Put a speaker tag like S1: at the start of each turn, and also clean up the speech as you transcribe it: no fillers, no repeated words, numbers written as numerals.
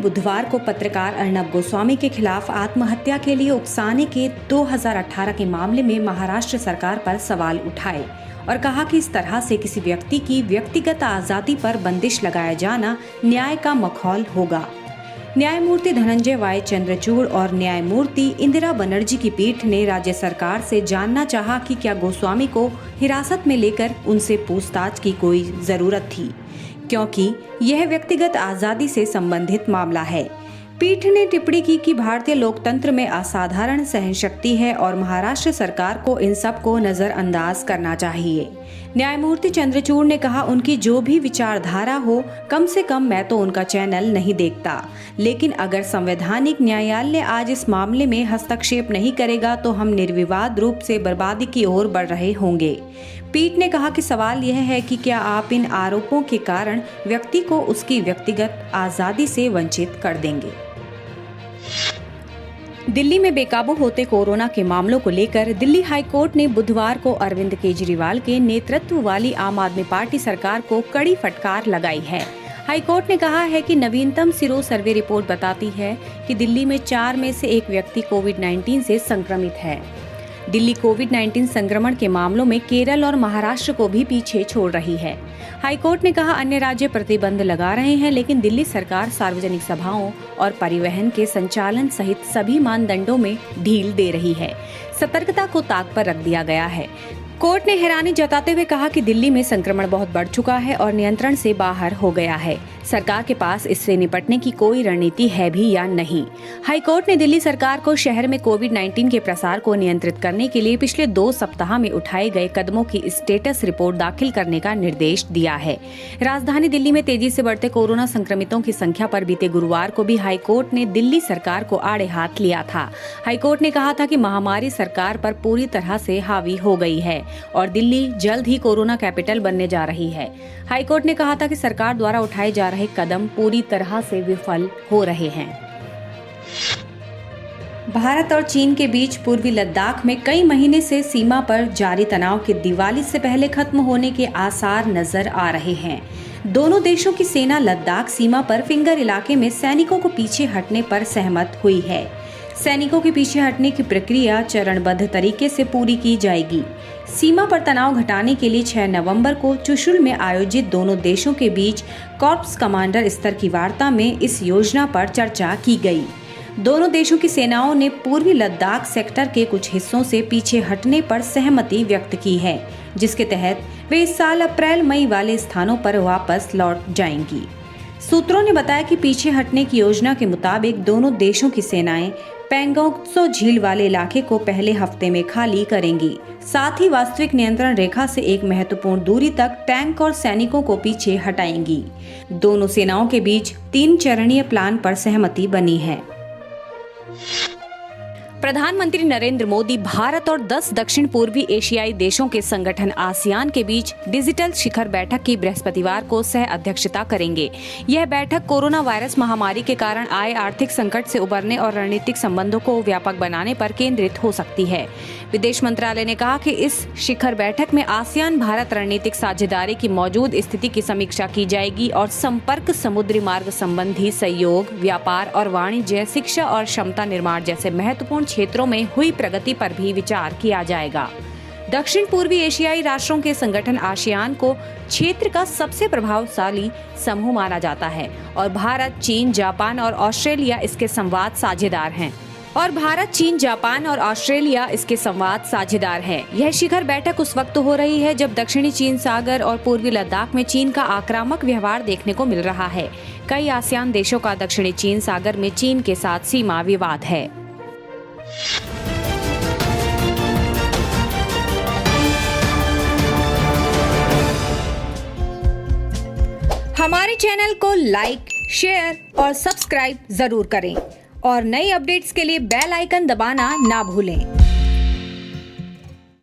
S1: बुधवार को पत्रकार अर्नब गोस्वामी के खिलाफ आत्महत्या के लिए उकसाने के 2018 के मामले में महाराष्ट्र सरकार पर सवाल उठाए और कहा कि इस तरह से किसी व्यक्ति की व्यक्तिगत आजादी पर बंदिश लगाया जाना न्याय का मखौल होगा। न्यायमूर्ति धनंजय वाई चंद्रचूड़ और न्यायमूर्ति इंदिरा बनर्जी की पीठ ने राज्य सरकार से जानना चाहा कि क्या गोस्वामी को हिरासत में लेकर उनसे पूछताछ की कोई जरूरत थी, क्योंकि यह व्यक्तिगत आजादी से संबंधित मामला है। पीठ ने टिप्पणी की कि भारतीय लोकतंत्र में असाधारण सहनशक्ति है और महाराष्ट्र सरकार को इन सब को नजरअंदाज करना चाहिए। न्यायमूर्ति चंद्रचूड़ ने कहा, उनकी जो भी विचारधारा हो, कम से कम मैं तो उनका चैनल नहीं देखता, लेकिन अगर संवैधानिक न्यायालय आज इस मामले में हस्तक्षेप नहीं करेगा तो हम निर्विवाद रूप से बर्बादी की ओर बढ़ रहे होंगे। पीठ ने कहा कि सवाल यह है कि क्या आप इन आरोपों के कारण व्यक्ति को उसकी व्यक्तिगत आजादी से वंचित कर देंगे। दिल्ली में बेकाबू होते कोरोना के मामलों को लेकर दिल्ली हाईकोर्ट ने बुधवार को अरविंद केजरीवाल के नेतृत्व वाली आम आदमी पार्टी सरकार को कड़ी फटकार लगाई है। हाईकोर्ट ने कहा है कि नवीनतम सिरो सर्वे रिपोर्ट बताती है कि दिल्ली में 4 में से 1 व्यक्ति कोविड-19 से संक्रमित है। दिल्ली कोविड-19 संक्रमण के मामलों में केरल और महाराष्ट्र को भी पीछे छोड़ रही है। हाईकोर्ट ने कहा, अन्य राज्य प्रतिबंध लगा रहे हैं, लेकिन दिल्ली सरकार सार्वजनिक सभाओं और परिवहन के संचालन सहित सभी मानदंडों में ढील दे रही है। सतर्कता को ताक पर रख दिया गया है। कोर्ट ने हैरानी जताते हुए कहा कि दिल्ली में संक्रमण बहुत बढ़ चुका है और नियंत्रण से बाहर हो गया है। सरकार के पास इससे निपटने की कोई रणनीति है भी या नहीं। हाईकोर्ट ने दिल्ली सरकार को शहर में कोविड-19 के प्रसार को नियंत्रित करने के लिए पिछले 2 सप्ताह में उठाए गए कदमों की स्टेटस रिपोर्ट दाखिल करने का निर्देश दिया है। राजधानी दिल्ली में तेजी से बढ़ते कोरोना संक्रमितों की संख्या पर बीते गुरुवार को भी हाईकोर्ट ने दिल्ली सरकार को आड़े हाथ लिया था। हाईकोर्ट ने कहा था कि महामारी सरकार पर पूरी तरह से हावी हो गई है और दिल्ली जल्द ही कोरोना कैपिटल बनने जा रही है। हाईकोर्ट ने कहा था कि सरकार द्वारा उठाए जा रहे कदम पूरी तरह से विफल हो रहे हैं। भारत और चीन के बीच पूर्वी लद्दाख में कई महीने से सीमा पर जारी तनाव के दिवाली से पहले खत्म होने के आसार नजर आ रहे हैं। दोनों देशों की सेना लद्दाख सीमा पर फिंगर इलाके में सैनिकों को पीछे हटने पर सहमत हुई है। सैनिकों के पीछे हटने की प्रक्रिया चरणबद्ध तरीके से पूरी की जाएगी। सीमा पर तनाव घटाने के लिए 6 नवंबर को चुशुल में आयोजित दोनों देशों के बीच कॉर्प्स कमांडर स्तर की वार्ता में इस योजना पर चर्चा की गई। दोनों देशों की सेनाओं ने पूर्वी लद्दाख सेक्टर के कुछ हिस्सों से पीछे हटने पर सहमति व्यक्त की है, जिसके तहत वे इस साल अप्रैल-मई वाले स्थानों पर वापस लौट जाएंगी। सूत्रों ने बताया कि पीछे हटने की योजना के मुताबिक दोनों देशों की सेनाएं पेंगोंगत्सो झील वाले इलाके को पहले हफ्ते में खाली करेंगी। साथ ही वास्तविक नियंत्रण रेखा से एक महत्वपूर्ण दूरी तक टैंक और सैनिकों को पीछे हटाएंगी। दोनों सेनाओं के बीच 3 चरणीय प्लान पर सहमति बनी है। प्रधानमंत्री नरेंद्र मोदी भारत और 10 दक्षिण पूर्वी एशियाई देशों के संगठन आसियान के बीच डिजिटल शिखर बैठक की बृहस्पतिवार को सह अध्यक्षता करेंगे। यह बैठक कोरोना वायरस महामारी के कारण आए आर्थिक संकट से उबरने और रणनीतिक संबंधों को व्यापक बनाने पर केंद्रित हो सकती है। विदेश मंत्रालय ने कहा कि इस शिखर बैठक में आसियान भारत रणनीतिक साझेदारी की मौजूद स्थिति की समीक्षा की जाएगी और संपर्क, समुद्री मार्ग संबंधी सहयोग, व्यापार और वाणिज्य, शिक्षा और क्षमता निर्माण जैसे महत्वपूर्ण क्षेत्रों में हुई प्रगति पर भी विचार किया जाएगा। दक्षिण पूर्वी एशियाई राष्ट्रों के संगठन आसियान को क्षेत्र का सबसे प्रभावशाली समूह माना जाता है और भारत, चीन, जापान और ऑस्ट्रेलिया इसके संवाद साझेदार हैं। यह शिखर बैठक उस वक्त हो रही है जब दक्षिणी चीन सागर और पूर्वी लद्दाख में चीन का आक्रामक व्यवहार देखने को मिल रहा है। कई आसियान देशों का दक्षिणी चीन सागर में चीन के साथ सीमा विवाद है। हमारे चैनल को लाइक, शेयर और सब्सक्राइब जरूर करें और नई अपडेट्स के लिए बेल आइकन दबाना ना भूलें।